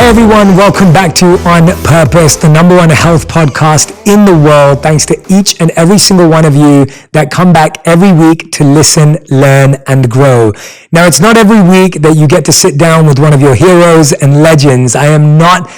everyone, welcome back to On Purpose, the #1 health podcast in the world. Thanks to each and every single one of you that come back every week to listen, learn, and grow. Now, it's not every week that you get to sit down with one of your heroes and legends. I am not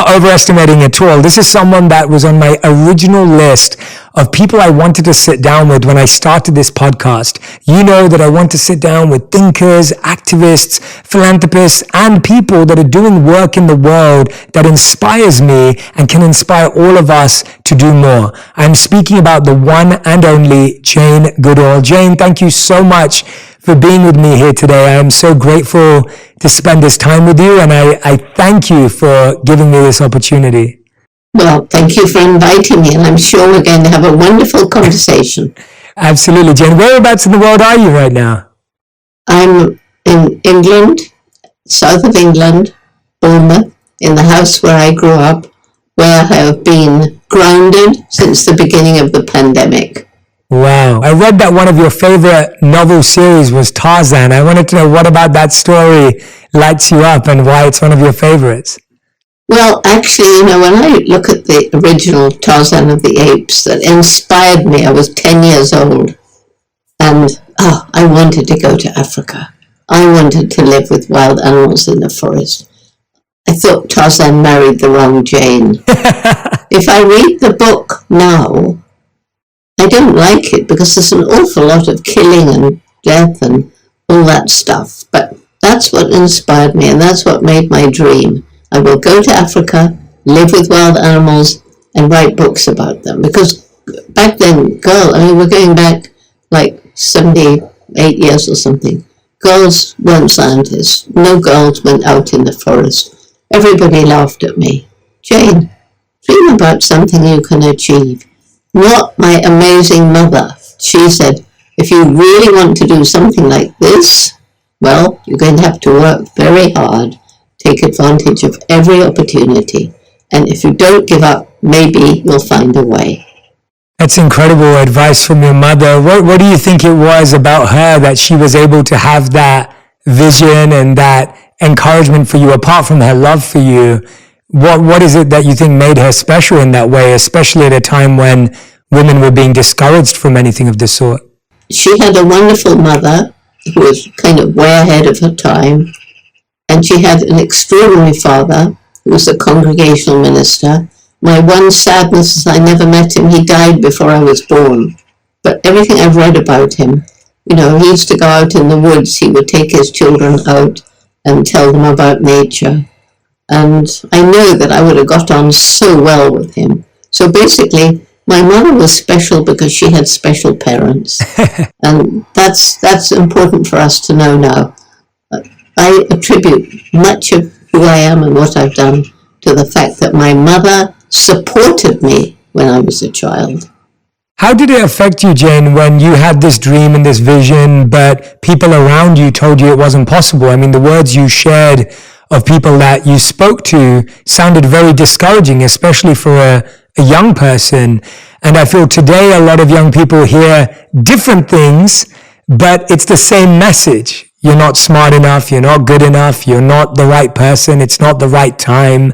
overestimating at all. This is someone that was on my original list of people I wanted to sit down with when I started this podcast. You know that I want to sit down with thinkers, activists, philanthropists, and people that are doing work in the world that inspires me and can inspire all of us to do more. I'm speaking about the one and only Jane Goodall. Jane, thank you so much for being with me here today. I am so grateful to spend this time with you, and I thank you for giving me this opportunity. Well, thank you for inviting me, and I'm sure we're going to have a wonderful conversation. Absolutely. Jane, whereabouts in the world are you right now? I'm in England, south of England, Bournemouth, in the house where I grew up, where I have been grounded since the beginning of the pandemic. Wow. I read that one of your favorite novel series was Tarzan. I wanted to know what about that story lights you up and why it's one of your favorites. Well, actually, when I look at the original Tarzan of the Apes that inspired me, I was 10 years old, and I wanted to go to Africa. I wanted to live with wild animals in the forest. I thought Tarzan married the wrong Jane. If I read the book now, I don't like it because there's an awful lot of killing and death and all that stuff. But that's what inspired me, and that's what made my dream. I will go to Africa, live with wild animals, and write books about them. Because back then, we're going back like 78 years or something. Girls weren't scientists. No girls went out in the forest. Everybody laughed at me. Jane, dream about something you can achieve. Not my amazing mother. She said, if you really want to do something like this, well, you're going to have to work very hard. Take advantage of every opportunity. And if you don't give up, maybe you'll find a way. That's incredible advice from your mother. What do you think it was about her that she was able to have that vision and that encouragement for you, apart from her love for you? What is it that you think made her special in that way, especially at a time when women were being discouraged from anything of the sort? She had a wonderful mother who was kind of way ahead of her time. And she had an extraordinary father who was a congregational minister. My one sadness is I never met him. He died before I was born. But everything I've read about him, he used to go out in the woods. He would take his children out and tell them about nature. And I know that I would have got on so well with him. So basically, my mother was special because she had special parents. And that's important for us to know now. I attribute much of who I am and what I've done to the fact that my mother supported me when I was a child. How did it affect you, Jane, when you had this dream and this vision, but people around you told you it wasn't possible? I mean, the words you shared of people that you spoke to sounded very discouraging, especially for a young person. And I feel today a lot of young people hear different things, but it's the same message. You're not smart enough, you're not good enough, you're not the right person, it's not the right time.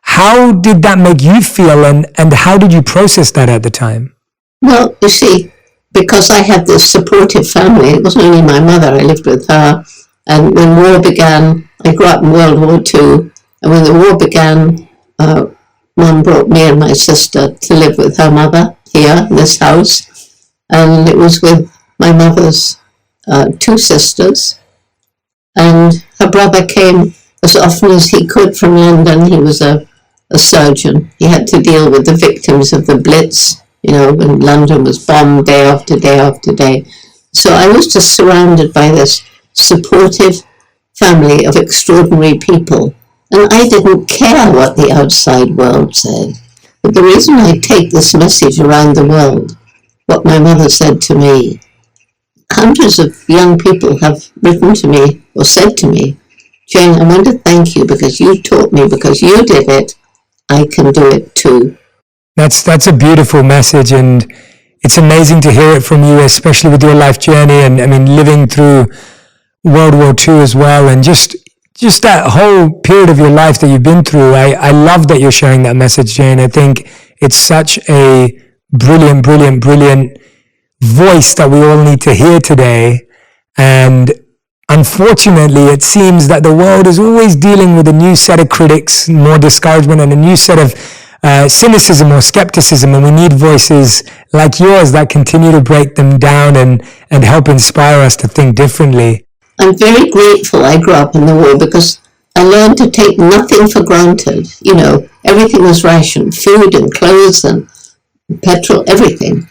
How did that make you feel, and how did you process that at the time? Well, you see, because I had this supportive family, it wasn't only my mother, I lived with her, and when war began, I grew up in World War II, and when the war began, Mum brought me and my sister to live with her mother here in this house, and it was with my mother's two sisters. And her brother came as often as he could from London. He was a surgeon. He had to deal with the victims of the Blitz, when London was bombed day after day after day. So I was just surrounded by this supportive family of extraordinary people. And I didn't care what the outside world said. But the reason I take this message around the world, what my mother said to me, hundreds of young people have written to me or said to me, Jane, I want to thank you because you taught me, because you did it, I can do it too. That's a beautiful message, and it's amazing to hear it from you, especially with your life journey and living through World War II as well, and just just that whole period of your life that you've been through. I love that you're sharing that message, Jane. I think it's such a brilliant, brilliant, brilliant voice that we all need to hear today. And unfortunately, it seems that the world is always dealing with a new set of critics, more discouragement, and a new set of cynicism or skepticism. And we need voices like yours that continue to break them down and help inspire us to think differently. I'm very grateful I grew up in the war because I learned to take nothing for granted. You know, everything was rationed, food and clothes and petrol, everything.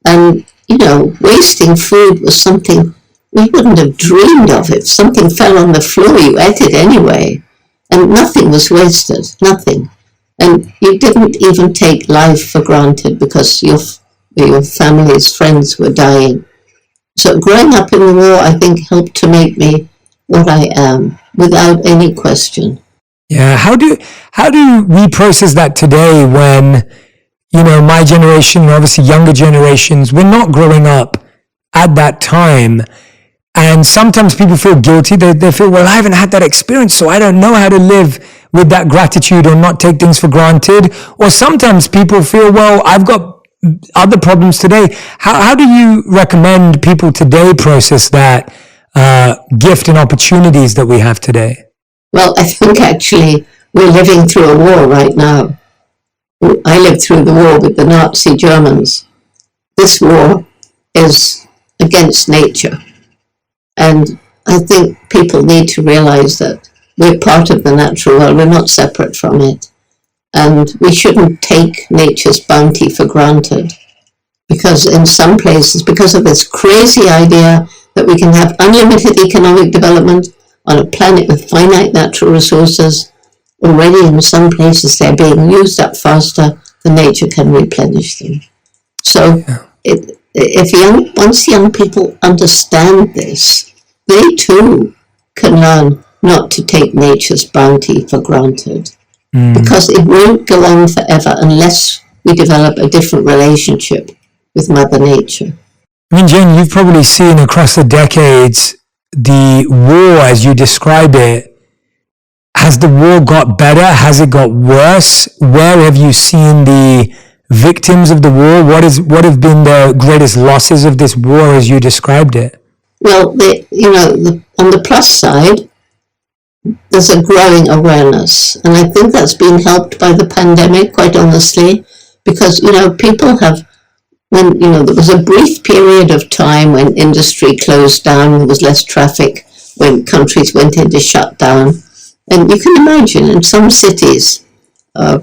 And, you know, wasting food was something we wouldn't have dreamed of. If something fell on the floor, you ate it anyway. And nothing was wasted, nothing. And you didn't even take life for granted because your family's friends were dying. So growing up in the war, I think, helped to make me what I am, without any question. Yeah, how do we process that today when, you know, my generation, obviously younger generations, we're not growing up at that time. And sometimes people feel guilty. They feel, well, I haven't had that experience, so I don't know how to live with that gratitude or not take things for granted. Or sometimes people feel, well, I've got other problems today. How do you recommend people today process that gift and opportunities that we have today? Well, I think actually we're living through a war right now. I lived through the war with the Nazi Germans. This war is against nature. And I think people need to realize that we're part of the natural world. We're not separate from it. And we shouldn't take nature's bounty for granted. Because in some places, because of this crazy idea that we can have unlimited economic development on a planet with finite natural resources, already in some places they're being used up faster than nature can replenish them. So once young people understand this, they too can learn not to take nature's bounty for granted. Because it won't go on forever unless we develop a different relationship with Mother Nature. I mean, Jane, you've probably seen across the decades the war as you describe it. Has the war got better? Has it got worse? Where have you seen the victims of the war? What have been the greatest losses of this war as you described it? Well, on the plus side, there's a growing awareness. And I think that's been helped by the pandemic, quite honestly, because, people have, there was a brief period of time when industry closed down, there was less traffic, when countries went into shutdown. And you can imagine in some cities where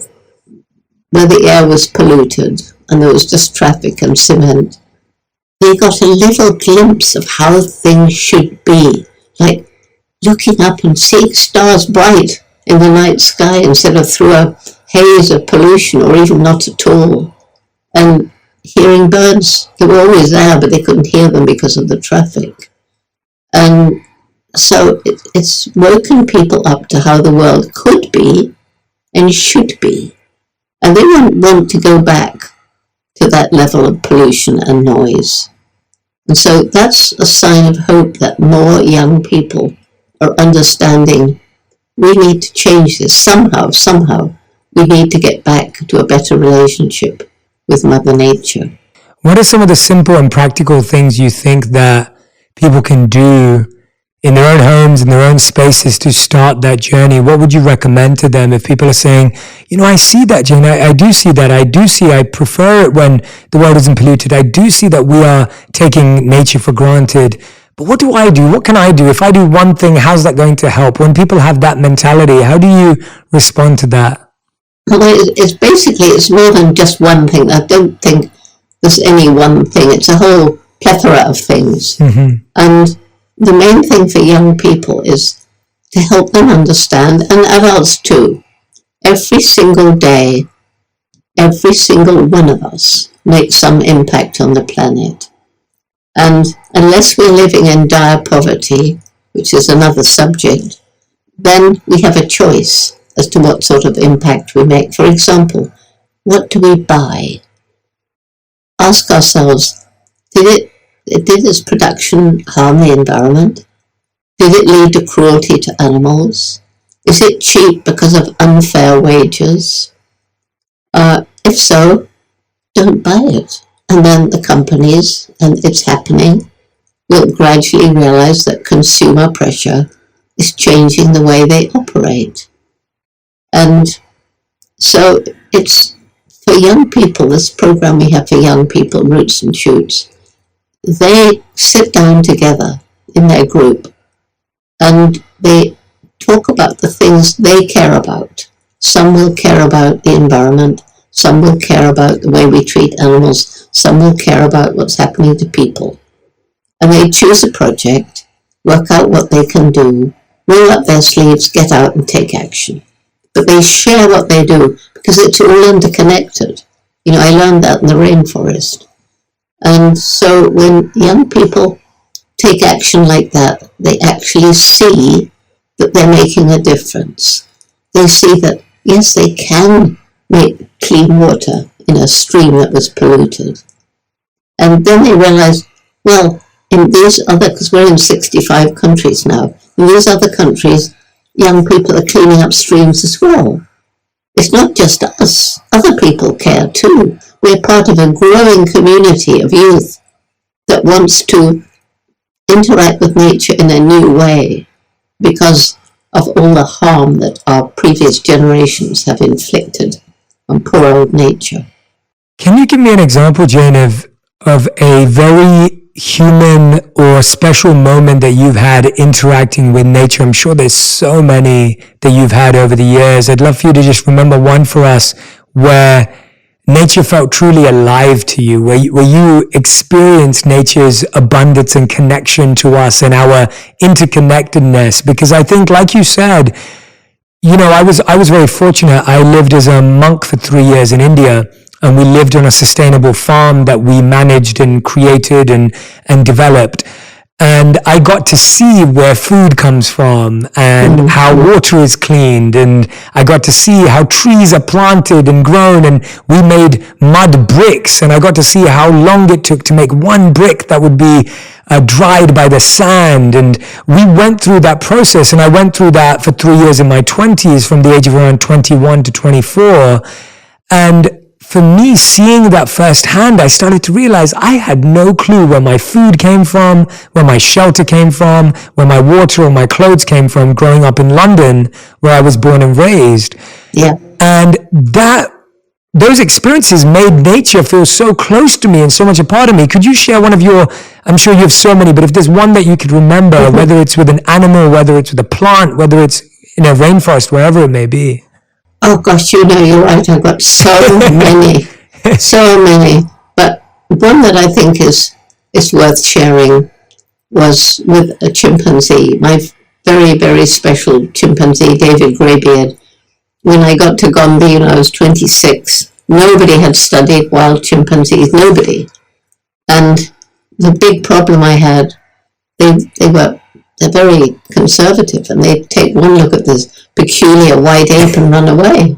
the air was polluted and there was just traffic and cement, they got a little glimpse of how things should be, like looking up and seeing stars bright in the night sky instead of through a haze of pollution or even not at all. And hearing birds, they were always there, but they couldn't hear them because of the traffic. And so it's woken people up to how the world could be and should be. And they won't want to go back to that level of pollution and noise. And so that's a sign of hope that more young people are understanding we need to change this. Somehow, we need to get back to a better relationship with Mother Nature. What are some of the simple and practical things you think that people can do in their own homes, in their own spaces to start that journey? What would you recommend to them if people are saying, I see that, Jane, I do see that, I prefer it when the world isn't polluted, I do see that we are taking nature for granted, but what do I do? What can I do? If I do one thing, how's that going to help? When people have that mentality, how do you respond to that? Well, it's more than just one thing. I don't think there's any one thing. It's a whole plethora of things. Mm-hmm. And the main thing for young people is to help them understand, and adults too, every single day, every single one of us makes some impact on the planet. And unless we're living in dire poverty, which is another subject, then we have a choice as to what sort of impact we make. For example, what do we buy? Ask ourselves, did this production harm the environment? Did it lead to cruelty to animals? Is it cheap because of unfair wages? If so, don't buy it. And then the companies, and it's happening, will gradually realize that consumer pressure is changing the way they operate. And so it's for young people, this program we have for young people, Roots and Shoots, they sit down together in their group and they talk about the things they care about. Some will care about the environment, some will care about the way we treat animals, some will care about what's happening to people. And they choose a project, work out what they can do, roll up their sleeves, get out and take action. But they share what they do because it's all interconnected. I learned that in the rainforest. And so when young people take action like that, they actually see that they're making a difference. They see that, yes, they can make clean water in a stream that was polluted. And then they realize, well, in these other, because we're in 65 countries now, in these other countries, young people are cleaning up streams as well. It's not just us. Other people care too. We're part of a growing community of youth that wants to interact with nature in a new way because of all the harm that our previous generations have inflicted on poor old nature. Can you give me an example, Jane, of a very human or special moment that you've had interacting with nature? I'm sure there's so many that you've had over the years. I'd love for you to just remember one for us where nature felt truly alive to you, where you experienced nature's abundance and connection to us and our interconnectedness. Because I think, like you said, I was very fortunate. I lived as a monk for 3 years in India, and we lived on a sustainable farm that we managed and created and developed. And I got to see where food comes from and how water is cleaned. And I got to see how trees are planted and grown. And we made mud bricks. And I got to see how long it took to make one brick that would be dried by the sand. And we went through that process. And I went through that for 3 years in my 20s, from the age of around 21 to 24. And for me, seeing that firsthand, I started to realize I had no clue where my food came from, where my shelter came from, where my water or my clothes came from growing up in London, where I was born and raised. Yeah. And those experiences made nature feel so close to me and so much a part of me. Could you share one of your, I'm sure you have so many, but if there's one that you could remember, whether it's with an animal, whether it's with a plant, whether it's in a rainforest, wherever it may be. Oh gosh, you're right. I've got so many, so many. But one that I think is worth sharing was with a chimpanzee, my very, very special chimpanzee, David Greybeard. When I got to Gombe, I was 26. Nobody had studied wild chimpanzees, nobody. And the big problem I had, they're very conservative, and they'd take one look at this peculiar white ape and run away.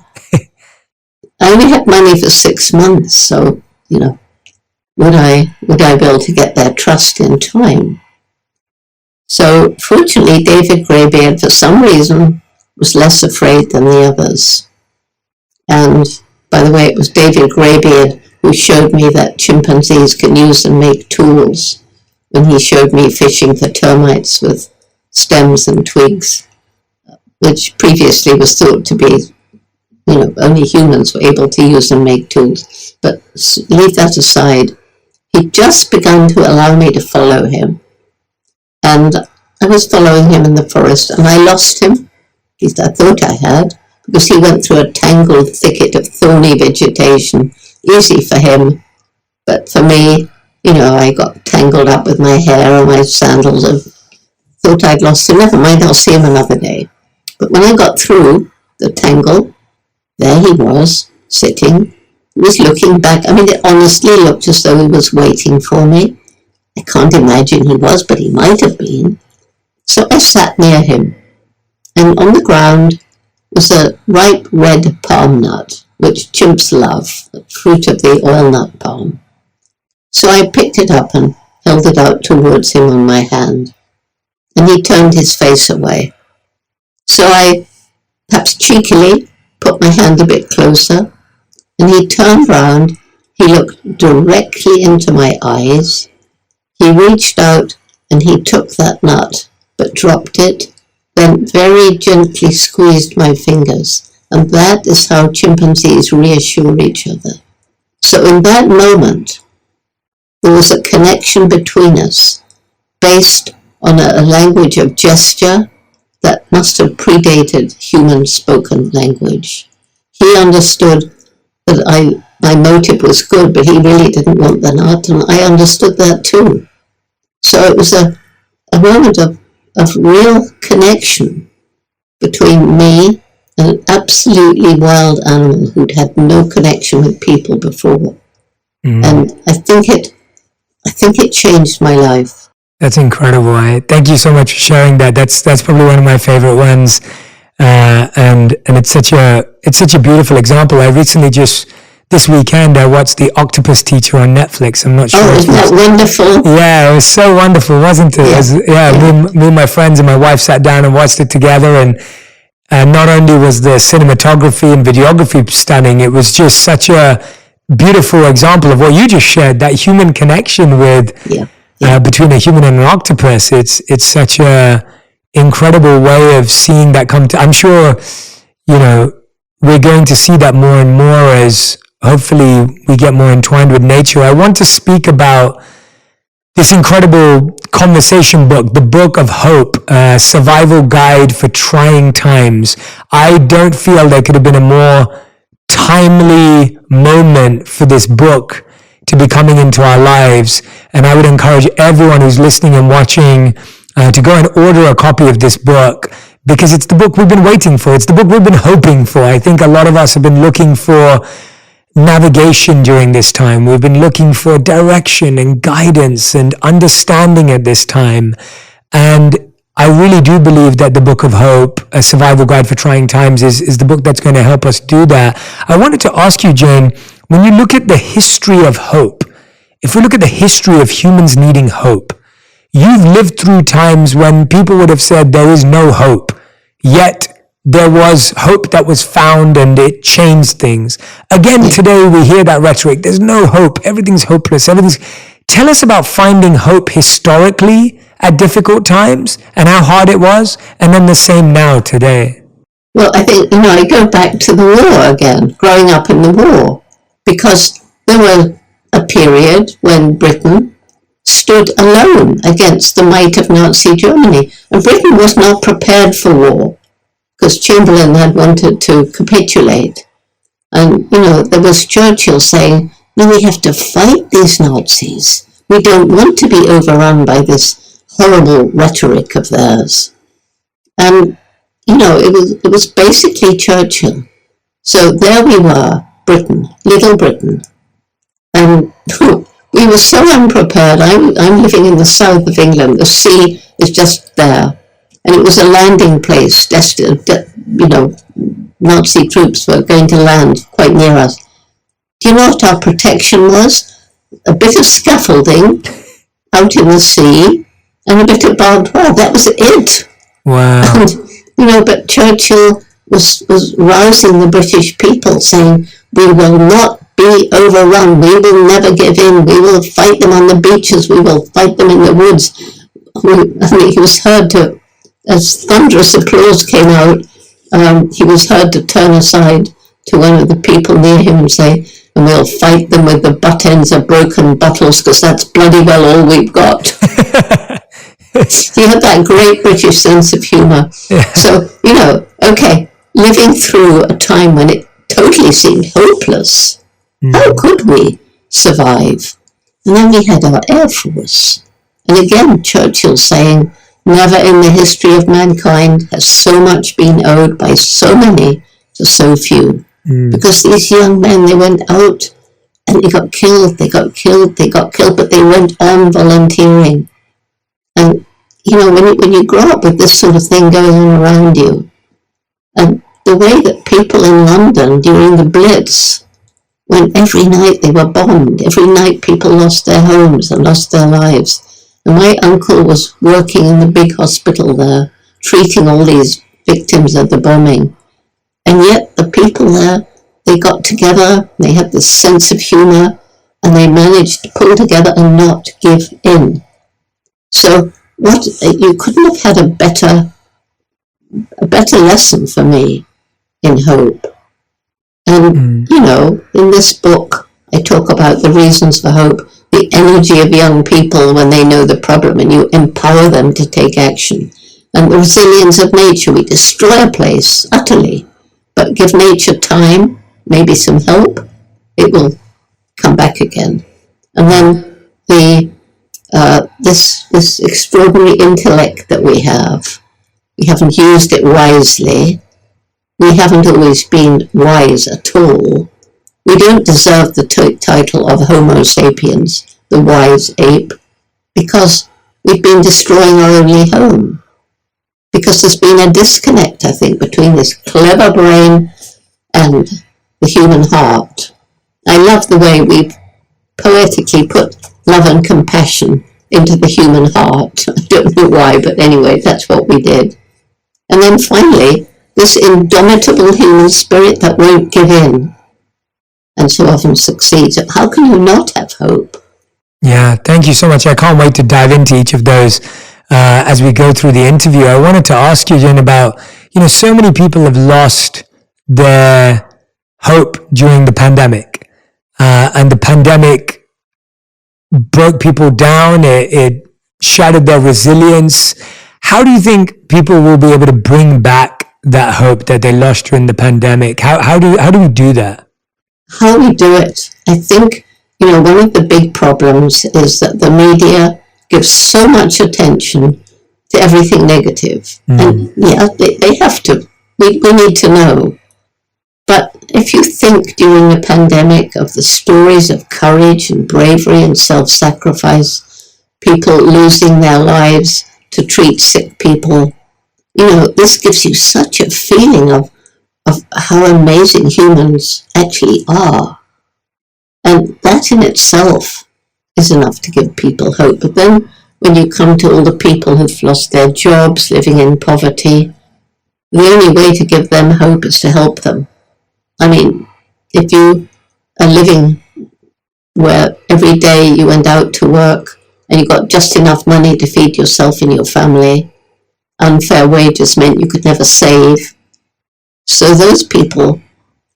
I only had money for 6 months, so, would I be able to get their trust in time? So, fortunately, David Greybeard, for some reason, was less afraid than the others. And, by the way, it was David Greybeard who showed me that chimpanzees can use and make tools, when he showed me fishing for termites with stems and twigs, which previously was thought to be, only humans were able to use and make tools. But leave that aside. He'd just begun to allow me to follow him. And I was following him in the forest, and I lost him. At least I thought I had, because he went through a tangled thicket of thorny vegetation. Easy for him, but for me, I got tangled up with my hair and my sandals and thought I'd lost him. Never mind, I'll see him another day. But when I got through the tangle, there he was, sitting. He was looking back. It honestly looked as though he was waiting for me. I can't imagine he was, but he might have been. So I sat near him, and on the ground was a ripe red palm nut, which chimps love, the fruit of the oil nut palm. So I picked it up and held it out towards him on my hand. and he turned his face away. So I, perhaps cheekily, put my hand a bit closer, and he turned round. He looked directly into my eyes. He reached out and he took that nut, but dropped it, then very gently squeezed my fingers. And that is how chimpanzees reassure each other. So in that moment, there was a connection between us based on a language of gesture that must have predated human spoken language. He understood that my motive was good, but he really didn't want the nut, and I understood that too. So it was a moment of real connection between me and an absolutely wild animal who'd had no connection with people before. And I think it changed my life. That's incredible. Thank you so much for sharing that. That's probably one of my favorite ones. And it's such a beautiful example. I recently this weekend, I watched The Octopus Teacher on Netflix. I'm not sure. Oh, isn't that wonderful? Yeah, it was so wonderful, wasn't it? Yeah. Me and my friends and my wife sat down and watched it together, and not only was the cinematography and videography stunning, it was just such a beautiful example of what you just shared, that human connection with between a human and an octopus. It's such a incredible way of seeing that come to. I'm sure, we're going to see that more and more as hopefully we get more entwined with nature. I want to speak about this incredible conversation book, The Book of Hope, Survival Guide for Trying Times. I don't feel there could have been a more timely moment for this book to be coming into our lives. And I would encourage everyone who's listening and watching to go and order a copy of this book, because it's the book we've been waiting for. It's the book we've been hoping for. I think a lot of us have been looking for navigation during this time. We've been looking for direction and guidance and understanding at this time. And I really do believe that the Book of Hope, A Survival Guide for Trying Times, is the book that's going to help us do that. I wanted to ask you, Jane, when you look at the history of hope, if we look at the history of humans needing hope, you've lived through times when people would have said there is no hope, yet there was hope that was found and it changed things. Again, today we hear that rhetoric. There's no hope. Everything's hopeless. Tell us about finding hope historically at difficult times and how hard it was, and then the same now today. Well, I think, I go back to the war again, growing up in the war, because there was a period when Britain stood alone against the might of Nazi Germany, and Britain was not prepared for war, because Chamberlain had wanted to capitulate. And, there was Churchill saying, no, we have to fight these Nazis. We don't want to be overrun by this horrible rhetoric of theirs. And, it was basically Churchill. So there we were, Britain, little Britain. And we were so unprepared. I'm living in the south of England. The sea is just there. And it was a landing place, destined, Nazi troops were going to land quite near us. Do you know what our protection was? A bit of scaffolding out in the sea and a bit of barbed wire. That was it. Wow. And, but Churchill was rousing the British people, saying, we will not be overrun. We will never give in. We will fight them on the beaches. We will fight them in the woods. He was heard to, as thunderous applause came out, he was heard to turn aside to one of the people near him and say, and we'll fight them with the butt ends of broken bottles, because that's bloody well all we've got. He had that great British sense of humour. Yeah. So, living through a time when it totally seemed hopeless. How could we survive? And then we had our Air Force. And again, Churchill saying, never in the history of mankind has so much been owed by so many to so few. Because these young men, they went out and they got killed, but they went on volunteering. And, when you grow up with this sort of thing going on around you, and the way that people in London during the Blitz, when every night they were bombed, every night people lost their homes and lost their lives, And my uncle was working in the big hospital there, treating all these victims of the bombing. And yet the people there, they got together, they had this sense of humor, and they managed to pull together and not give in. So you couldn't have had a better lesson for me in hope. And, in this book, I talk about the reasons for hope, the energy of young people when they know the problem and you empower them to take action. And the resilience of nature, we destroy a place utterly, but give nature time, maybe some help, it will come back again. And then this extraordinary intellect that we haven't used it wisely. We haven't always been wise at all. We don't deserve the title of Homo sapiens, the wise ape, because we've been destroying our only home. Because there's been a disconnect, I think, between this clever brain and the human heart. I love the way we've poetically put love and compassion into the human heart. I don't know why, but anyway, that's what we did. And then finally, this indomitable human spirit that won't give in and so often succeeds. How can you not have hope? Yeah, thank you so much. I can't wait to dive into each of those as we go through the interview. I wanted to ask you, Jen, about, so many people have lost their hope during the pandemic. And the pandemic broke people down. It shattered their resilience. How do you think people will be able to bring back that hope that they lost during the pandemic? How do we do that? How we do it, I think, one of the big problems is that the media gives so much attention to everything negative. And yeah, they have to. We need to know. But if you think during the pandemic of the stories of courage and bravery and self-sacrifice, people losing their lives to treat sick people, this gives you such a feeling of how amazing humans actually are. And that in itself is enough to give people hope. But then when you come to all the people who've lost their jobs, living in poverty, the only way to give them hope is to help them. I mean, if you are living where every day you went out to work and you got just enough money to feed yourself and your family, unfair wages meant you could never save. So those people,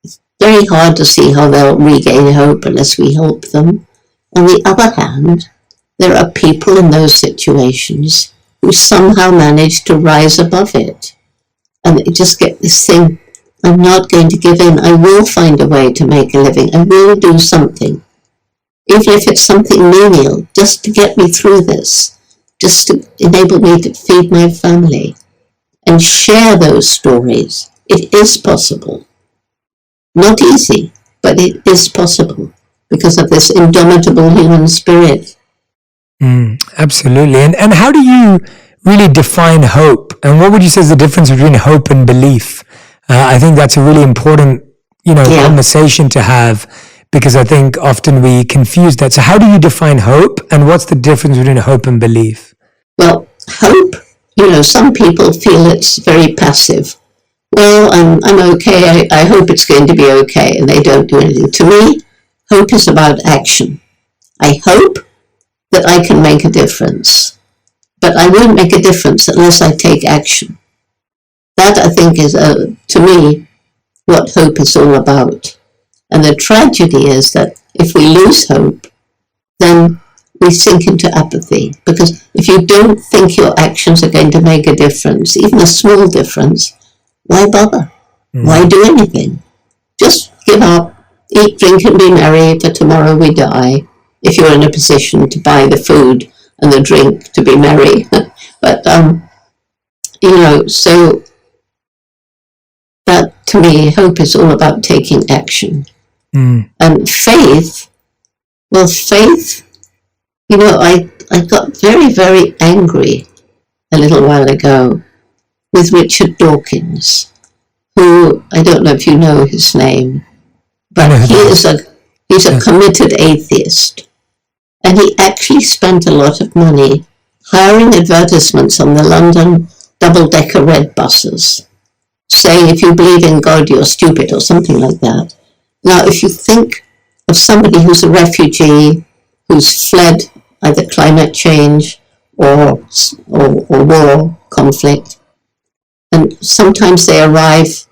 it's very hard to see how they'll regain hope unless we help them. On the other hand, there are people in those situations who somehow manage to rise above it. And they just get this thing, I'm not going to give in. I will find a way to make a living. I will do something. Even if it's something menial, just to get me through this, just to enable me to feed my family and share those stories. It is possible. Not easy, but it is possible because of this indomitable human spirit. Absolutely. And how do you really define hope? And what would you say is the difference between hope and belief? I think that's a really important, conversation to have, because I think often we confuse that. So how do you define hope, and what's the difference between hope and belief? Well, hope, some people feel it's very passive. Well, I'm okay. I hope it's going to be okay, and they don't do anything. To me, hope is about action. I hope that I can make a difference, but I won't make a difference unless I take action. That, I think, is, to me, what hope is all about. And the tragedy is that if we lose hope, then we sink into apathy. Because if you don't think your actions are going to make a difference, even a small difference, why bother? Why do anything? Just give up, eat, drink, and be merry, for tomorrow we die, if you're in a position to buy the food and the drink to be merry. But, so that, to me, hope is all about taking action. And faith, I got very, very angry a little while ago with Richard Dawkins, who, I don't know if you know his name, but he's a committed atheist. And he actually spent a lot of money hiring advertisements on the London double-decker red buses, saying if you believe in God, you're stupid, or something like that. Now, if you think of somebody who's a refugee, who's fled either climate change or war, conflict, and sometimes they arrive,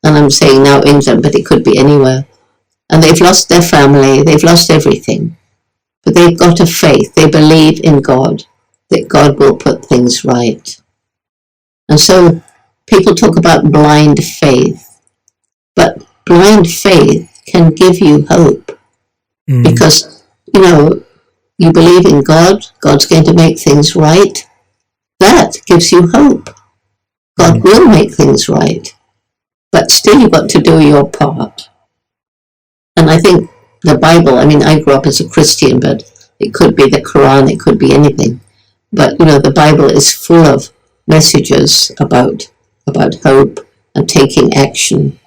and I'm saying now England, but it could be anywhere, and they've lost their family, they've lost everything, but they've got a faith, they believe in God, that God will put things right. And so people talk about blind faith, but blind faith can give you hope because, you believe in God, God's going to make things right. That gives you hope. God will make things right, but still you've got to do your part. And I think the Bible, I grew up as a Christian, but it could be the Quran, it could be anything. But, the Bible is full of messages about hope and taking action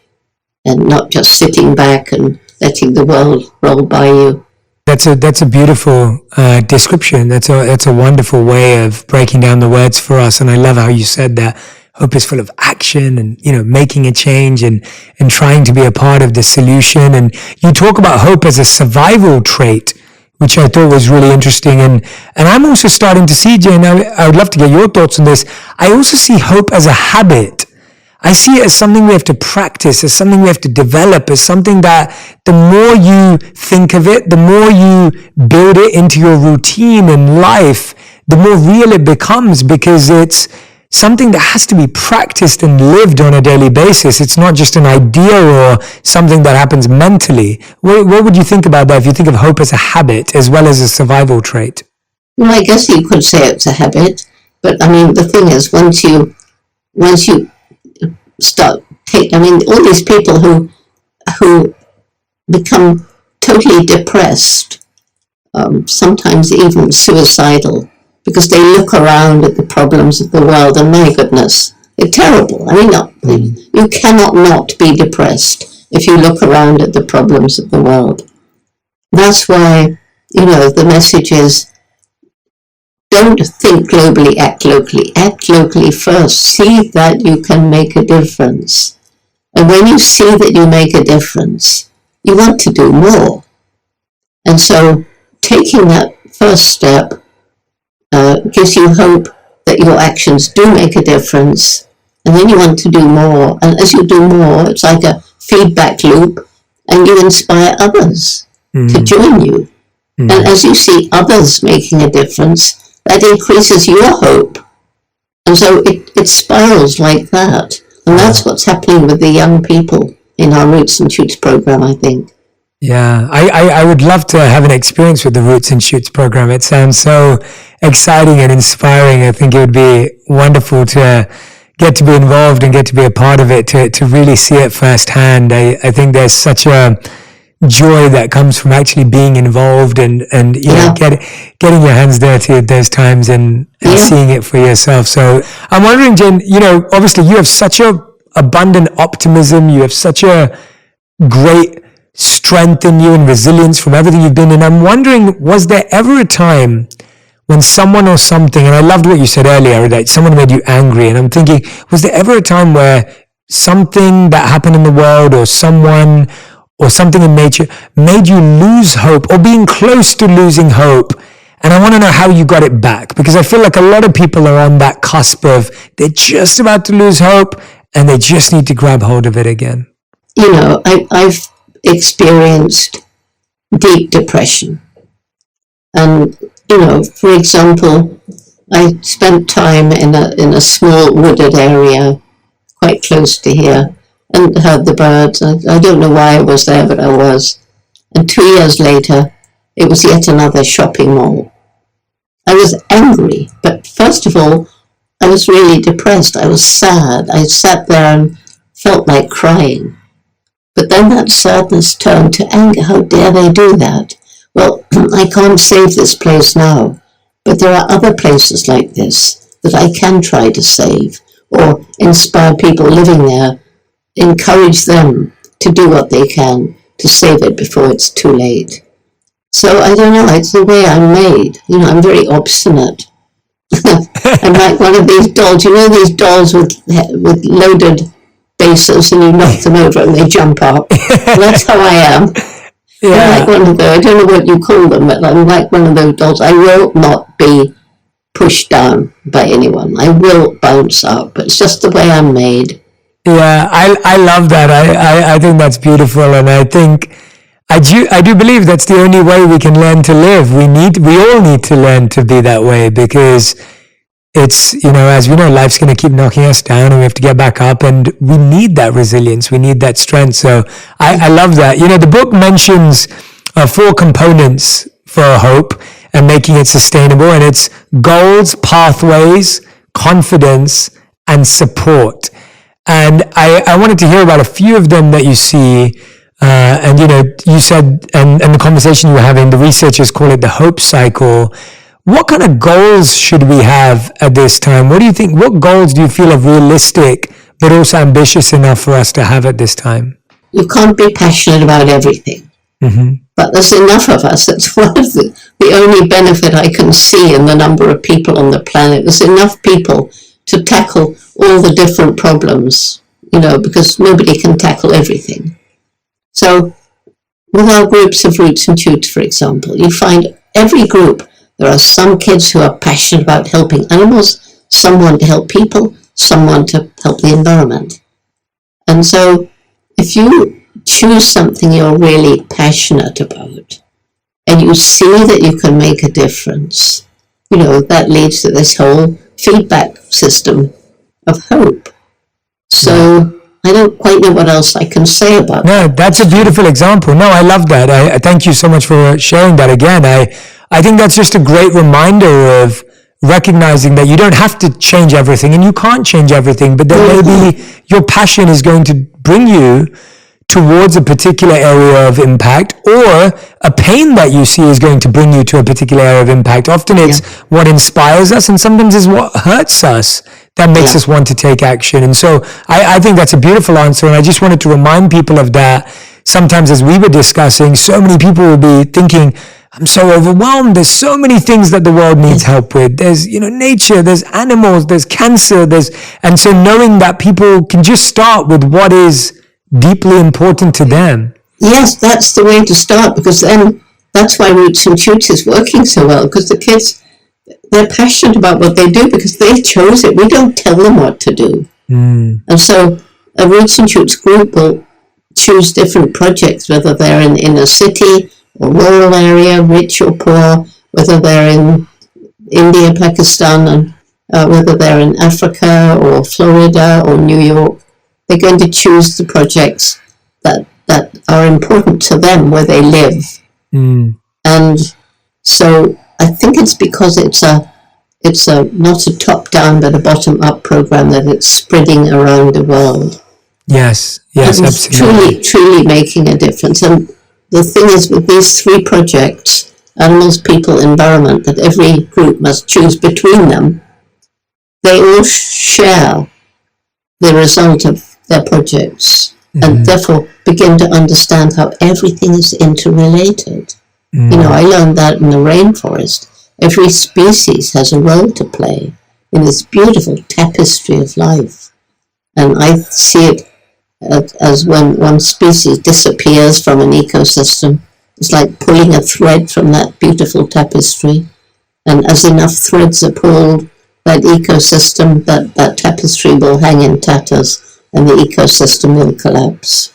and not just sitting back and letting the world roll by you. That's a beautiful description. That's a wonderful way of breaking down the words for us. And I love how you said that hope is full of action and, making a change and trying to be a part of the solution. And you talk about hope as a survival trait, which I thought was really interesting. And I'm also starting to see, Jane, I would love to get your thoughts on this. I also see hope as a habit. I see it as something we have to practice, as something we have to develop, as something that the more you think of it, the more you build it into your routine and life, the more real it becomes, because it's something that has to be practiced and lived on a daily basis. It's not just an idea or something that happens mentally. What would you think about that if you think of hope as a habit as well as a survival trait? Well, I guess you could say it's a habit, but the thing is, once you start all these people who become totally depressed, sometimes even suicidal, because they look around at the problems of the world and my goodness, they're terrible. You cannot not be depressed if you look around at the problems of the world. That's why, the message is, don't think globally, act locally. Act locally first. See that you can make a difference. And when you see that you make a difference, you want to do more. And so taking that first step gives you hope that your actions do make a difference. And then you want to do more. And as you do more, it's like a feedback loop, and you inspire others to join you. And as you see others making a difference, that increases your hope. And so it spirals like that. And that's what's happening with the young people in our Roots and Shoots program, I think. Yeah, I would love to have an experience with the Roots and Shoots program. It sounds so exciting and inspiring. I think it would be wonderful to get to be involved and get to be a part of it, to really see it firsthand. I think there's such a joy that comes from actually being involved and getting your hands dirty at those times and seeing it for yourself. So I'm wondering, Jen, obviously you have such a abundant optimism. You have such a great strength in you and resilience from everything you've been in. I'm wondering, was there ever a time when someone or something, and I loved what you said earlier, that someone made you angry, and I'm thinking, was there ever a time where something that happened in the world or someone or something in nature made you lose hope or being close to losing hope? And I want to know how you got it back, because I feel like a lot of people are on that cusp of they're just about to lose hope and they just need to grab hold of it again. I've experienced deep depression. And, for example, I spent time in a small wooded area quite close to here and heard the birds. I don't know why I was there, but I was. And 2 years later, it was yet another shopping mall. I was angry, but first of all, I was really depressed. I was sad. I sat there and felt like crying. But then that sadness turned to anger. How dare they do that? Well, I can't save this place now, but there are other places like this that I can try to save or inspire people living there, encourage them to do what they can to save it before it's too late. So I don't know, it's the way I'm made. I'm very obstinate. I'm like one of these dolls. You know these dolls with loaded bases, and you knock them over and they jump up. That's how I am. Yeah. I'm like one of those. I don't know what you call them, but I'm like one of those dolls. I will not be pushed down by anyone. I will bounce up. It's just the way I'm made. Yeah, I love that. I think that's beautiful, and I think I do believe that's the only way we can learn to live. We all need to learn to be that way, because it's, as we know, life's going to keep knocking us down and we have to get back up, and we need that resilience. We need that strength. So I love that. The book mentions 4 components for hope and making it sustainable, and it's goals, pathways, confidence, and support. And I wanted to hear about a few of them that you see. And, you said, and the conversation you were having, the researchers call it the hope cycle. What kind of goals should we have at this time? What do you think? What goals do you feel are realistic, but also ambitious enough for us to have at this time? You can't be passionate about everything. Mm-hmm. But there's enough of us. That's one of the only benefit I can see in the number of people on the planet. There's enough people to tackle all the different problems, because nobody can tackle everything. So with our groups of Roots and Shoots, for example, you find every group, there are some kids who are passionate about helping animals, someone to help people, someone to help the environment. And so if you choose something you're really passionate about and you see that you can make a difference, that leads to this whole feedback system of hope. So I don't quite know what else I can say about that. No, that's a beautiful example. No, I love that. I thank you so much for sharing that again. I think that's just a great reminder of recognizing that you don't have to change everything and you can't change everything, but that maybe your passion is going to bring you towards a particular area of impact, or a pain that you see is going to bring you to a particular area of impact. Often it's what inspires us, and sometimes it's what hurts us that makes us want to take action. And so I think that's a beautiful answer, and I just wanted to remind people of that. Sometimes as we were discussing, so many people will be thinking, I'm so overwhelmed. There's so many things that the world needs help with. There's, nature, there's animals, there's cancer, and so knowing that people can just start with what is deeply important to them. Yes, that's the way to start, because then that's why Roots and Shoots is working so well, because the kids, they're passionate about what they do because they chose it. We don't tell them what to do. And so a Roots and Shoots group will choose different projects, whether they're in a city or rural area, rich or poor, whether they're in India, Pakistan, and whether they're in Africa or Florida or New York. They're going to choose the projects that are important to them where they live. And so I think it's because it's not a top-down but a bottom-up program, that it's spreading around the world. Yes, absolutely. Truly making a difference. And the thing is, with these 3 projects, animals, people, environment, that every group must choose between them, they all share the result of their projects, and therefore begin to understand how everything is interrelated. I learned that in the rainforest. Every species has a role to play in this beautiful tapestry of life. And I see it as when one species disappears from an ecosystem, it's like pulling a thread from that beautiful tapestry. And as enough threads are pulled, that ecosystem, that tapestry will hang in tatters, and the ecosystem will collapse.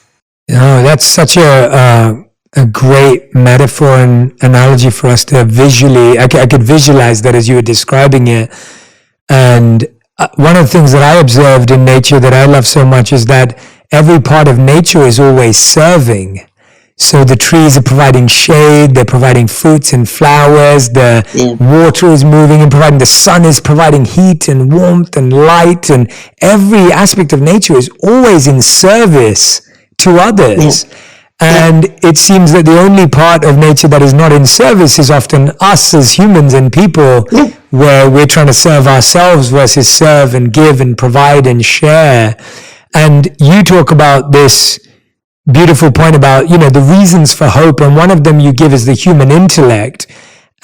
Oh, that's such a great metaphor and analogy for us to visually, I could visualize that as you were describing it. And one of the things that I observed in nature that I love so much is that every part of nature is always serving. So the trees are providing shade, they're providing fruits and flowers, the water is moving and providing, the sun is providing heat and warmth and light, and every aspect of nature is always in service to others. And it seems that the only part of nature that is not in service is often us as humans and people, where we're trying to serve ourselves versus serve and give and provide and share. And you talk about this beautiful point about, the reasons for hope. And one of them you give is the human intellect.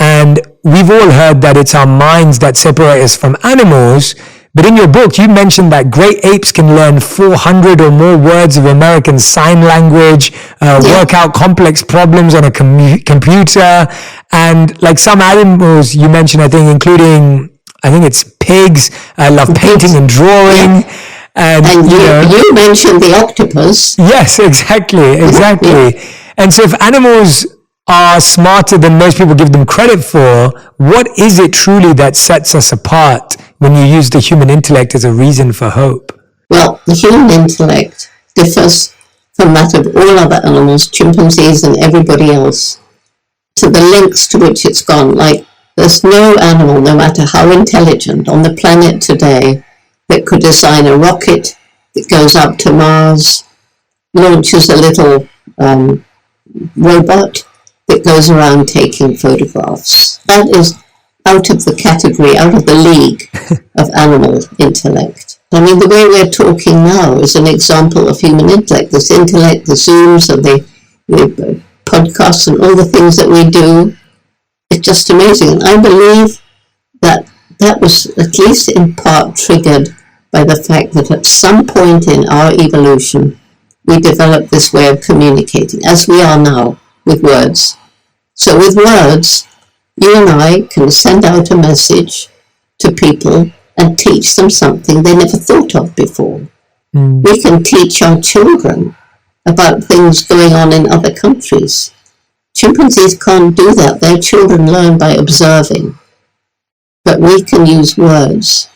And we've all heard that it's our minds that separate us from animals. But in your book, you mentioned that great apes can learn 400 or more words of American Sign Language, work out complex problems on a computer. And like some animals you mentioned, I think it's pigs, love painting and drawing. And you mentioned the octopus. Yes, exactly. Yeah. And so if animals are smarter than most people give them credit for, what is it truly that sets us apart when you use the human intellect as a reason for hope? Well, the human intellect differs from that of all other animals, chimpanzees and everybody else, to the lengths to which it's gone. Like, there's no animal, no matter how intelligent, on the planet today that could design a rocket that goes up to Mars, launches a little robot that goes around taking photographs. That is out of the category, out of the league of animal intellect. I mean, the way we're talking now is an example of human intellect. This intellect, the Zooms and the podcasts and all the things that we do, it's just amazing. And I believe that was at least in part triggered by the fact that at some point in our evolution, we developed this way of communicating, as we are now, with words. So with words, you and I can send out a message to people and teach them something they never thought of before. We can teach our children about things going on in other countries. Chimpanzees can't do that. Their children learn by observing. But we can use words.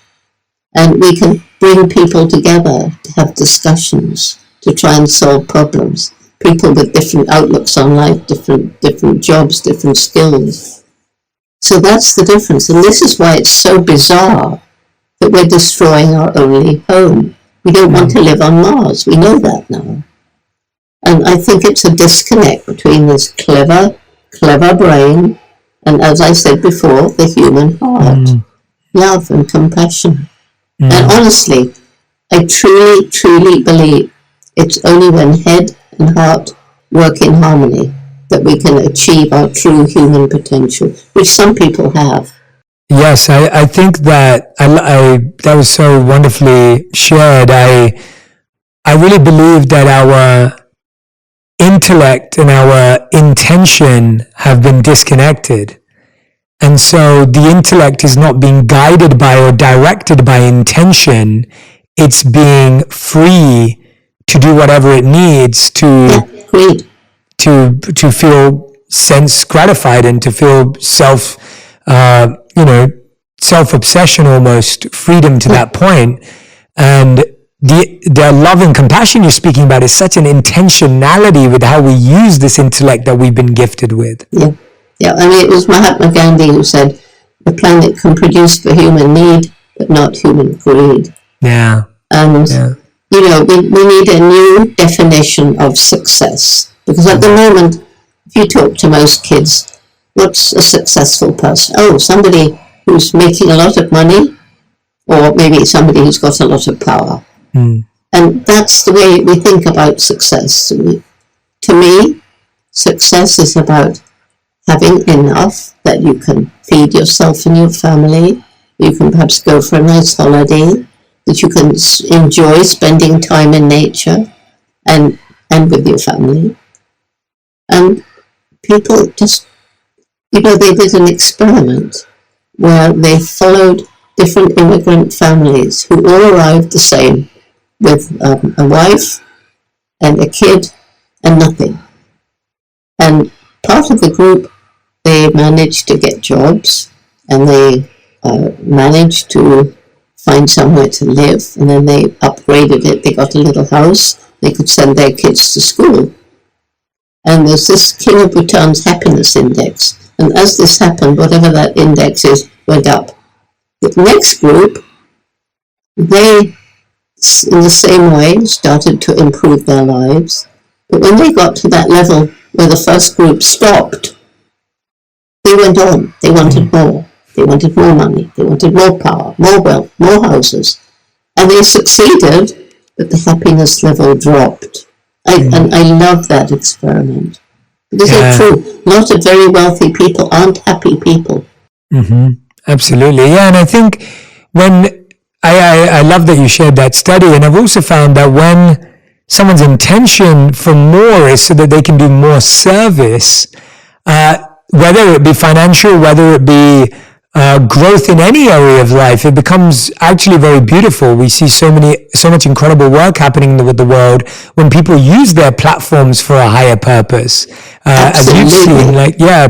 And we can bring people together to have discussions, to try and solve problems. People with different outlooks on life, different jobs, different skills. So that's the difference. And this is why it's so bizarre that we're destroying our only home. We don't want to live on Mars. We know that now. And I think it's a disconnect between this clever brain and, as I said before, the human heart. Love and compassion. And honestly, I truly, truly believe it's only when head and heart work in harmony that we can achieve our true human potential, which some people have. Yes, I think that that was so wonderfully shared. I really believe that our intellect and our intention have been disconnected. And so the intellect is not being guided by or directed by intention. It's being free to do whatever it needs to feel sense gratified and to feel self-obsession almost, freedom to that point. And the love and compassion you're speaking about is such an intentionality with how we use this intellect that we've been gifted with. Yeah, I mean, it was Mahatma Gandhi who said, the planet can produce for human need, but not human greed. Yeah. And, we need a new definition of success. Because at the moment, if you talk to most kids, what's a successful person? Oh, somebody who's making a lot of money, or maybe somebody who's got a lot of power. And that's the way we think about success. To me, success is about having enough that you can feed yourself and your family, you can perhaps go for a nice holiday, that you can enjoy spending time in nature and with your family. And people just, they did an experiment where they followed different immigrant families who all arrived the same, with a wife and a kid and nothing. And part of the group, they managed to get jobs and they managed to find somewhere to live, and then they upgraded it. They got a little house. They could send their kids to school. And there's this King of Bhutan's happiness index. And as this happened, whatever that index is, went up. The next group, they, in the same way, started to improve their lives. But when they got to that level where the first group stopped, they went on. They wanted more. They wanted more money. They wanted more power, more wealth, more houses. And they succeeded, but the happiness level dropped. And I love that experiment This is true. A lot of very wealthy people aren't happy people. Absolutely. Yeah. And I think when I love that you shared that study, and I've also found that when someone's intention for more is so that they can do more service, whether it be financial, whether it be growth in any area of life, it becomes actually very beautiful. We see so much incredible work happening with the world when people use their platforms for a higher purpose. As you've seen,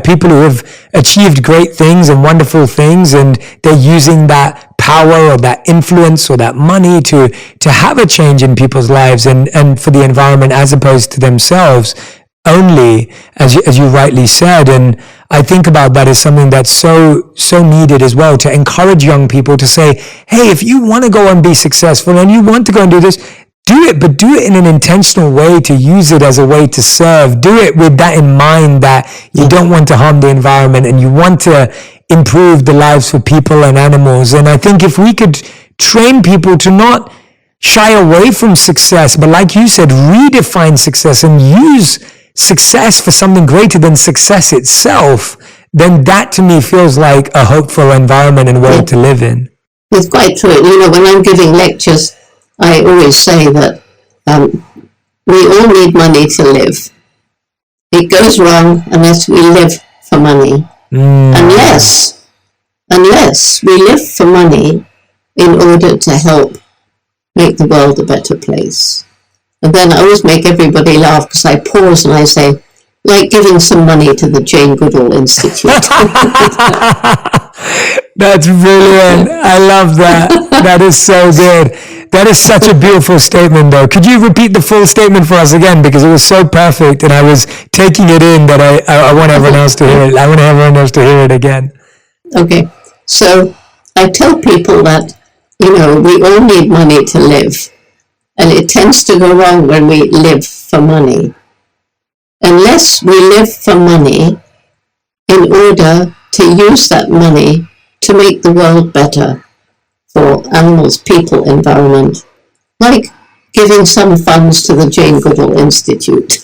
people who have achieved great things and wonderful things, and they're using that power or that influence or that money to have a change in people's lives and for the environment as opposed to themselves only, as you rightly said. And I think about that as something that's so needed as well, to encourage young people to say, hey, if you want to go and be successful and you want to go and do this, do it, but do it in an intentional way, to use it as a way to serve. Do it with that in mind, that you don't want to harm the environment and you want to improve the lives for people and animals. And I think if we could train people to not shy away from success, but like you said, redefine success and use success for something greater than success itself, then that to me feels like a hopeful environment and world to live in. It's quite true. When I'm giving lectures, I always say that we all need money to live. It goes wrong unless we live for money. Unless we live for money in order to help make the world a better place. And then I always make everybody laugh because I pause and I say, like giving some money to the Jane Goodall Institute. That's brilliant. I love that. That is so good. That is such a beautiful statement, though. Could you repeat the full statement for us again? Because it was so perfect and I was taking it in that I want everyone else to hear it. I want everyone else to hear it again. Okay. So I tell people that, we all need money to live. And it tends to go wrong when we live for money. Unless we live for money in order to use that money to make the world better for animals, people, environment, like giving some funds to the Jane Goodall Institute.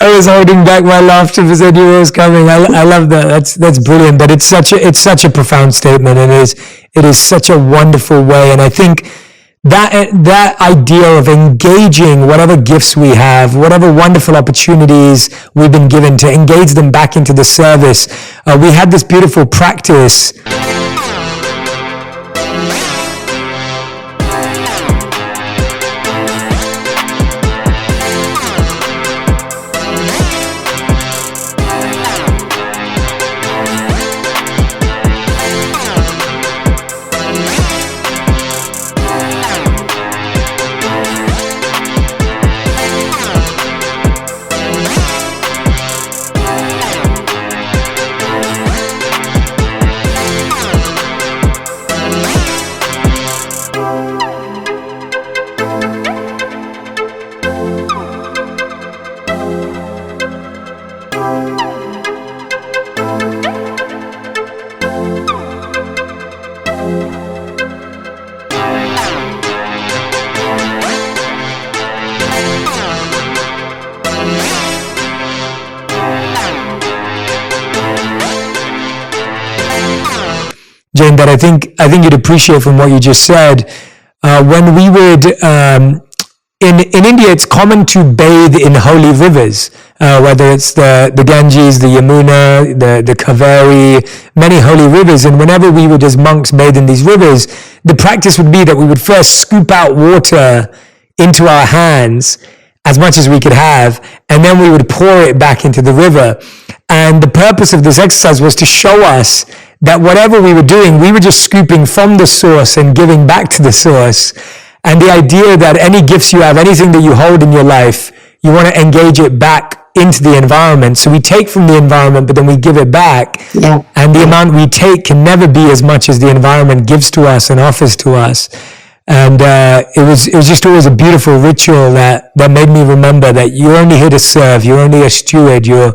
I was holding back my laughter because I knew it was coming. I love that. That's brilliant. But it's such a profound statement, and it is such a wonderful way. And I think that idea of engaging whatever gifts we have, whatever wonderful opportunities we've been given, to engage them back into the service. We had this beautiful practice. Jane, that I think you'd appreciate from what you just said. When we would in India, it's common to bathe in holy rivers, whether it's the Ganges, the Yamuna, the Kaveri, many holy rivers. And whenever we would, as monks, bathe in these rivers, the practice would be that we would first scoop out water into our hands, as much as we could have, and then we would pour it back into the river. And the purpose of this exercise was to show us that whatever we were doing, we were just scooping from the source and giving back to the source. And the idea that any gifts you have, anything that you hold in your life, you want to engage it back into the environment. So we take from the environment, but then we give it back. Yeah. And the amount we take can never be as much as the environment gives to us and offers to us. And it was just always a beautiful ritual that made me remember that you're only here to serve. You're only a steward. You're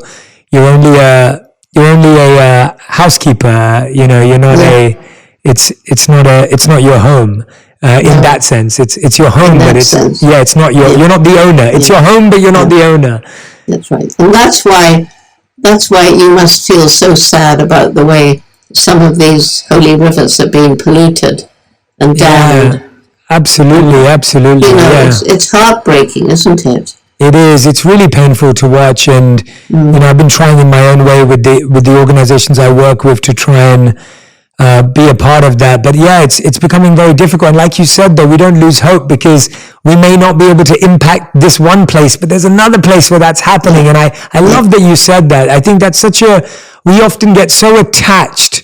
only a housekeeper. You're not it's not your home. In that sense, it's your home, but it's not you're not the owner. It's your home, but you're not the owner. That's right. And that's why you must feel so sad about the way some of these holy rivers are being polluted and damned. Yeah, absolutely, absolutely. You know, Yeah. it's heartbreaking, isn't it? It is. It's really painful to watch, and I've been trying in my own way with the organizations I work with to try and be a part of that. But yeah, it's becoming very difficult. And like you said, though, we don't lose hope because we may not be able to impact this one place, but there's another place where that's happening. And I love that you said that. I think that's we often get so attached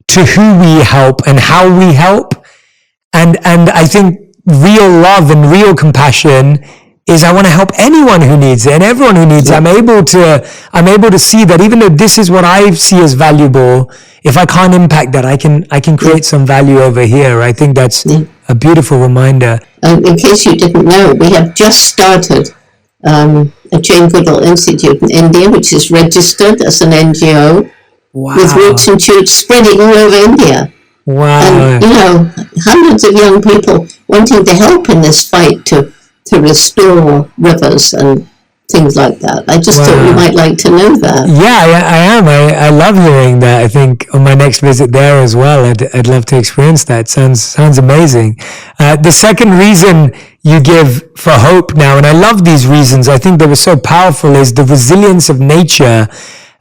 to who we help and how we help. And I think real love and real compassion is I want to help anyone who needs it and everyone who needs it. I'm able to see that even though this is what I see as valuable, if I can't impact that, I can create some value over here. I think that's a beautiful reminder. In case you didn't know, we have just started a Jane Goodall Institute in India, which is registered as an NGO with roots and shoots spreading all over India. Wow. And, you know, hundreds of young people wanting to help in this fight to restore rivers and things like that. I just thought you might like to know that. Yeah, I am. I love hearing that. I think on my next visit there as well, I'd love to experience that. Sounds amazing. The second reason you give for hope now, and I love these reasons, I think they were so powerful, is the resilience of nature.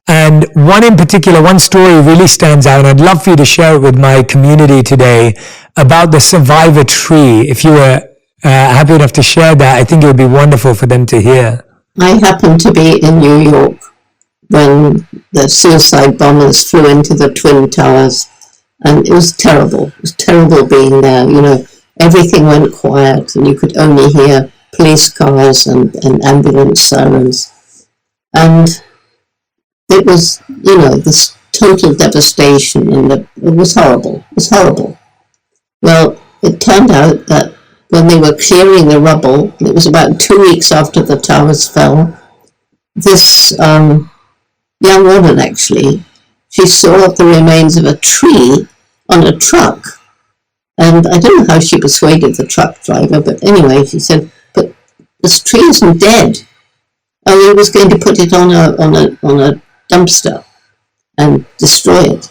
And one in particular, one story really stands out, and I'd love for you to share it with my community today about the survivor tree. If you were happy enough to share that, I think it would be wonderful for them to hear. I happened to be in New York when the suicide bombers flew into the Twin Towers, and it was terrible. It was terrible being there. You know, everything went quiet, and you could only hear police cars and ambulance sirens. And it was, you know, this total devastation, and it was horrible. It was horrible. Well, it turned out that when they were clearing the rubble, it was about 2 weeks after the towers fell, this young woman, actually, she saw the remains of a tree on a truck. And I don't know how she persuaded the truck driver, but anyway, she said, but this tree isn't dead. Oh, he was going to put it on a dumpster and destroy it.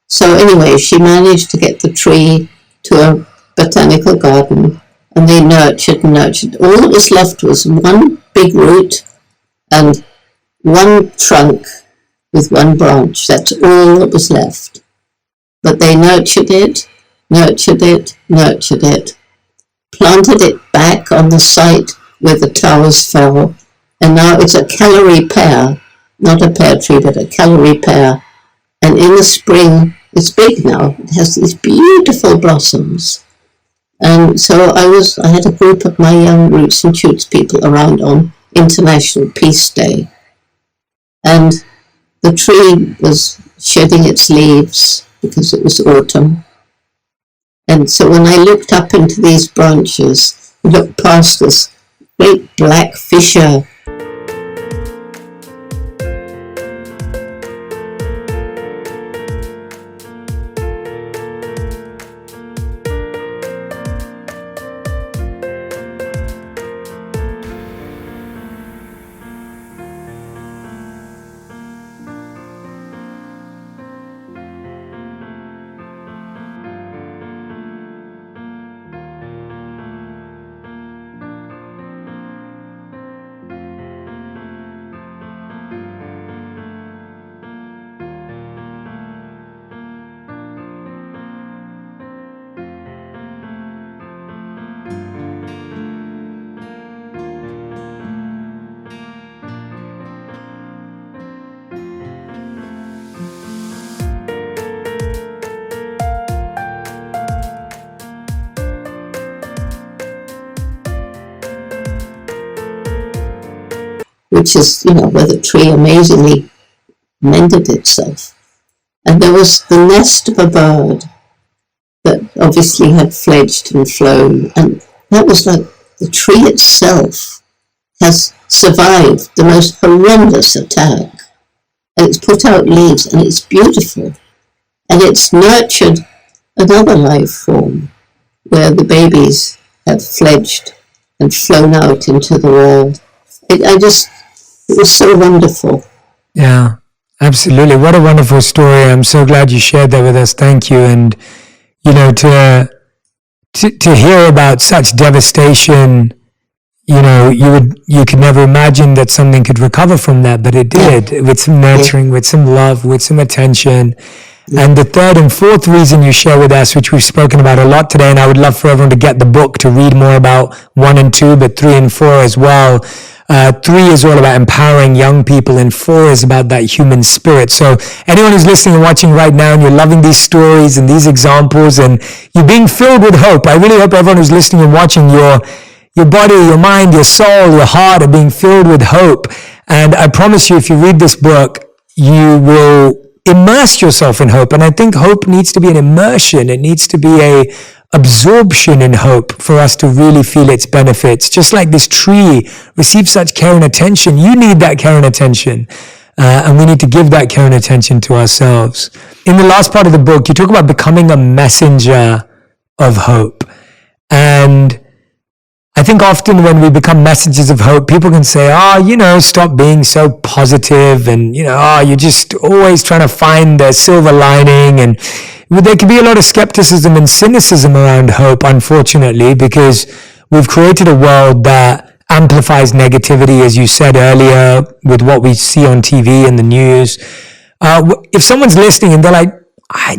So anyway, she managed to get the tree to a botanical garden, and they nurtured. All that was left was one big root and one trunk with one branch. That's all that was left. But they nurtured it, planted it back on the site where the towers fell, and now it's a Callery pear, not a pear tree, but a Callery pear. And in the spring, it's big now. It has these beautiful blossoms. And so I had a group of my young Roots and Shoots people around on International Peace Day. And the tree was shedding its leaves because it was autumn. And so when I looked up into these branches, I looked past this great black fissure. Which is, you know, where the tree amazingly mended itself. And there was the nest of a bird that obviously had fledged and flown. And that was like the tree itself has survived the most horrendous attack. And it's put out leaves, and it's beautiful. And it's nurtured another life form where the babies have fledged and flown out into the world. It was so wonderful. Yeah, absolutely. What a wonderful story. I'm so glad you shared that with us. Thank you. And, to hear about such devastation, you could never imagine that something could recover from that, but it did, with some nurturing, with some love, with some attention. And the third and fourth reason you share with us, which we've spoken about a lot today, and I would love for everyone to get the book to read more about 1 and 2, but 3 and 4 as well. 3 is all about empowering young people, and 4 is about that human spirit. So anyone who's listening and watching right now, and you're loving these stories and these examples, and you're being filled with hope, I really hope everyone who's listening and watching, your body, your mind, your soul, your heart are being filled with hope. And I promise you, if you read this book, you will immerse yourself in hope. And I think hope needs to be an immersion. It needs to be a absorption in hope for us to really feel its benefits. Just like this tree receives such care and attention, you need that care and attention. And we need to give that care and attention to ourselves. In the last part of the book, you talk about becoming a messenger of hope. And I think often when we become messengers of hope, people can say, stop being so positive, and, you're just always trying to find the silver lining. And there can be a lot of skepticism and cynicism around hope, unfortunately, because we've created a world that amplifies negativity, as you said earlier, with what we see on TV and the news. If someone's listening and they're like,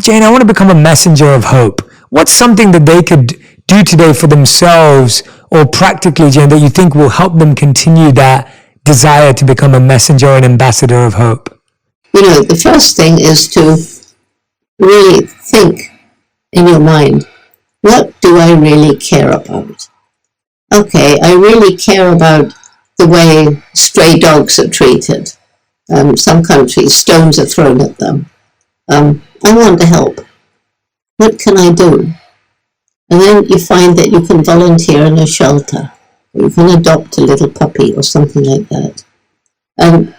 Jane, I want to become a messenger of hope, what's something that they could do today for themselves, or practically, Jane, that you think will help them continue that desire to become a messenger or an ambassador of hope? The first thing is to really think in your mind, what do I really care about? Okay, I really care about the way stray dogs are treated. Some countries, stones are thrown at them. I want to help. What can I do? And then you find that you can volunteer in a shelter, or you can adopt a little puppy or something like that. And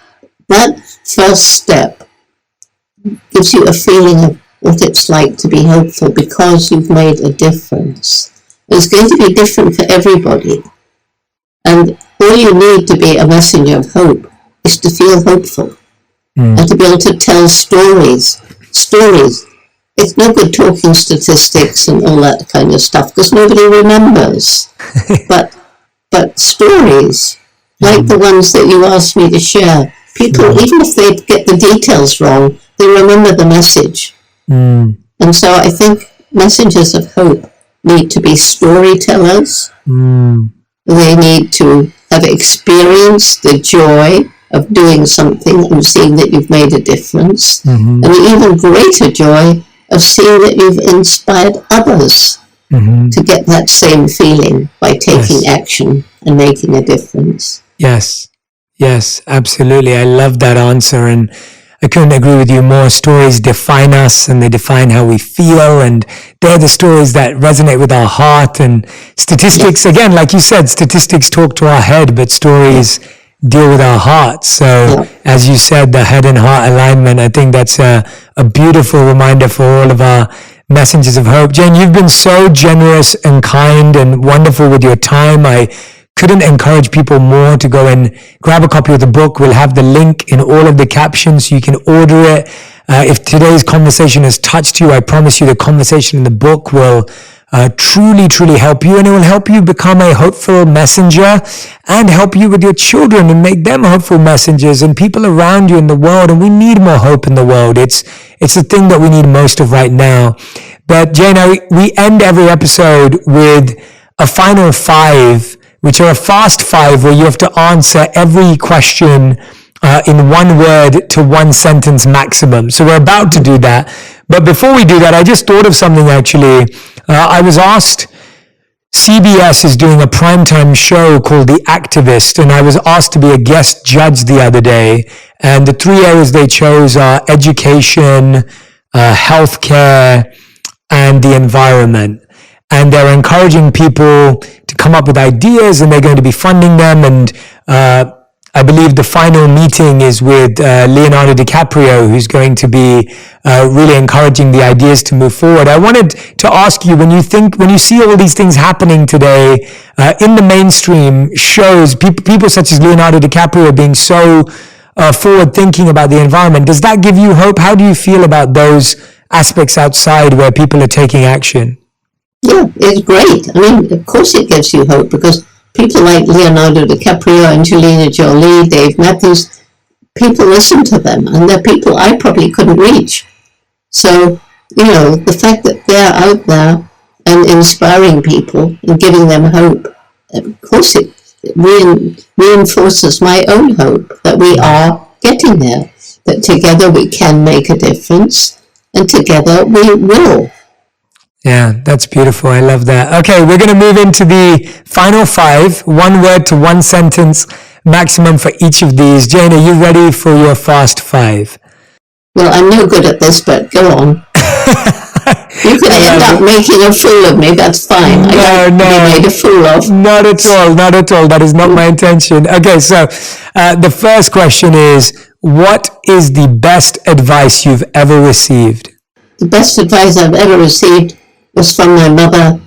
that first step gives you a feeling of what it's like to be hopeful, because you've made a difference. It's going to be different for everybody. And all you need to be a messenger of hope is to feel hopeful and to be able to tell stories. It's no good talking statistics and all that kind of stuff, because nobody remembers. but stories, like the ones that you asked me to share, people, even if they get the details wrong, they remember the message. And so I think messengers of hope need to be storytellers. They need to have experienced the joy of doing something and seeing that you've made a difference. And the even greater joy of seeing that you've inspired others to get that same feeling by taking action and making a difference. Yes, absolutely. I love that answer, and I couldn't agree with you more. Stories define us, and they define how we feel, and they're the stories that resonate with our heart. And statistics, again, like you said, statistics talk to our head, but stories deal with our hearts. So as you said, the head and heart alignment, I think that's a beautiful reminder for all of our messengers of hope. Jane, you've been so generous and kind and wonderful with your time. I couldn't encourage people more to go and grab a copy of the book. We'll have the link in all of the captions so you can order it. If today's conversation has touched you, I promise you the conversation in the book will truly help you, and it will help you become a hopeful messenger and help you with your children and make them hopeful messengers and people around you in the world. And we need more hope in the world. It's the thing that we need most of right now. But Jane, we end every episode with a final 5, which are a fast 5 where you have to answer every question in 1 word to 1 sentence maximum. So we're about to do that. But before we do that, I just thought of something actually. I was asked, CBS is doing a primetime show called The Activist, and I was asked to be a guest judge the other day. And the 3 areas they chose are education, healthcare, and the environment. And they're encouraging people to come up with ideas, and they're going to be funding them. And I believe the final meeting is with Leonardo DiCaprio, who's going to be really encouraging the ideas to move forward. I wanted to ask you, when you see all these things happening today in the mainstream shows, people such as Leonardo DiCaprio being so forward thinking about the environment, does that give you hope? How do you feel about those aspects outside where people are taking action? Yeah, it's great. I mean, of course it gives you hope, because people like Leonardo DiCaprio, Angelina Jolie, Dave Matthews, people listen to them, and they're people I probably couldn't reach. So, the fact that they're out there and inspiring people and giving them hope, of course it reinforces my own hope that we are getting there, that together we can make a difference, and together we will. Yeah, that's beautiful. I love that. Okay, we're going to move into the final 5, 1 word to 1 sentence maximum for each of these. Jane, are you ready for your fast 5? Well, I'm no good at this, but go on. You could end up making a fool of me, that's fine. I don't be made a fool of. Not at all. That is not my intention. Okay, so the first question is, what is the best advice you've ever received? The best advice I've ever received was from my mother,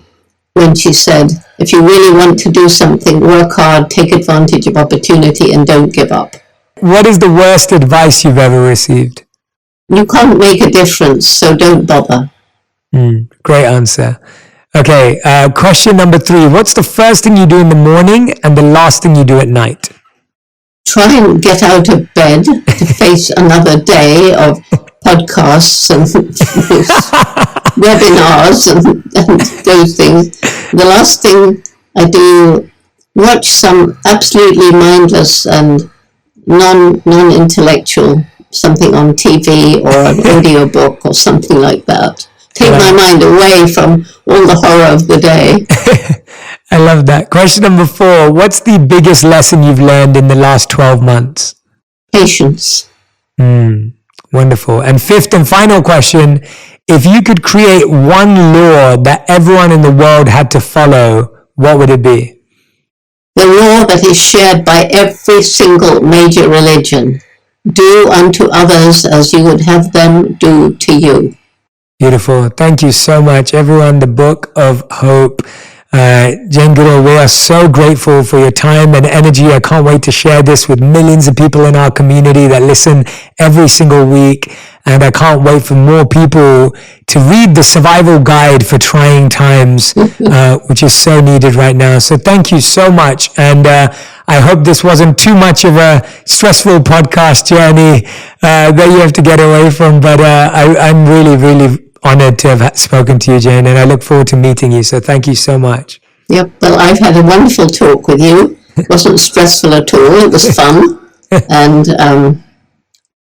when she said, if you really want to do something, work hard, take advantage of opportunity, and don't give up. What is the worst advice you've ever received? You can't make a difference, so don't bother. Great answer. Okay, question number 3. What's the first thing you do in the morning and the last thing you do at night? Try and get out of bed to face another day of podcasts and webinars and those things. The last thing I do, watch some absolutely mindless and non-intellectual, something on TV or an audio book or something like that. Take my mind away from all the horror of the day. I love that. Question number 4. What's the biggest lesson you've learned in the last 12 months? Patience. Wonderful. And 5th and final question, if you could create one law that everyone in the world had to follow, what would it be? The law that is shared by every single major religion. Do unto others as you would have them do to you. Beautiful. Thank you so much, everyone. The Book of Hope. Jane Goodall, we are so grateful for your time and energy. I can't wait to share this with millions of people in our community that listen every single week. And I can't wait for more people to read the survival guide for trying times, which is so needed right now. So thank you so much. And I hope this wasn't too much of a stressful podcast journey that you have to get away from. But I'm really, really honored to have spoken to you, Jane, and I look forward to meeting you. So thank you so much. Yep. Well, I've had a wonderful talk with you. It wasn't stressful at all. It was fun. And